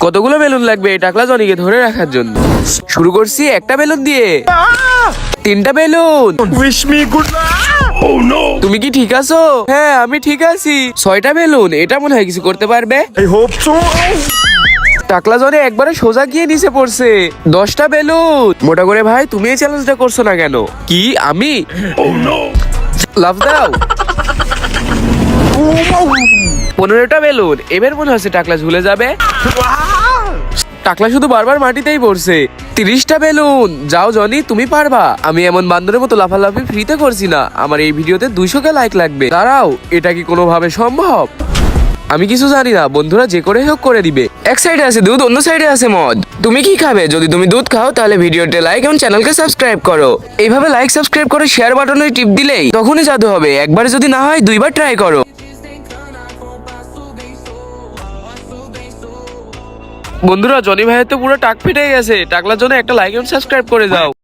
কতগুলো বেলুন লাগবে এই টাকলা জনিকে ধরে রাখার জন্য? শুরু করছি একটা বেলুন দিয়ে। 3টা বেলুন। তুমি কি ঠিক আছো? হ্যাঁ আমি ঠিক আছি। 6টা বেলুন। এটা মনে হয় কিছু করতে পারবে। টাকলা জনে একবারে সোজা গিয়ে নিচে পড়ছে। 10টা বেলুন। মোটা করে ভাই তুমি এই চ্যালেঞ্জটা করছো না কেন? কি আমি? লাভ দাও। 15টা বেলুন। এবার মনে হচ্ছে টাকলা ঝুলে যাবে। টাকলা শুধু বারবার মাটিতেই পড়ছে। 30টা বেলুন। যাও জনি তুমি পারবা। আমি এমন বান্দরের মতো লাফালাফি ফ্রিতে করছি না। আমার এই ভিডিওতে 200কে লাইক লাগবে। দাঁড়াও, এটা কি কোনোভাবে সম্ভব? আমি কিছু জানি না, বন্ধুরা যে করে হোক করে দিবে। এক সাইডে আছে দুধ, অন্য সাইডে আছে মদ। তুমি কি খাবে? যদি তুমি দুধ খাও তাহলে ভিডিওতে লাইক এবং চ্যানেলকে সাবস্ক্রাইব করো। এইভাবে লাইক সাবস্ক্রাইব করে শেয়ার বাটনে টিপ দিলেই তখনই জাদু হবে। একবার যদি না হয় 2বার ট্রাই করো। বন্ধুরা জনি ভাইয়ের তো পুরো টাক ফেটে গেছে। টাকলার জন্য একটা লাইক এবং সাবস্ক্রাইব করে দাও।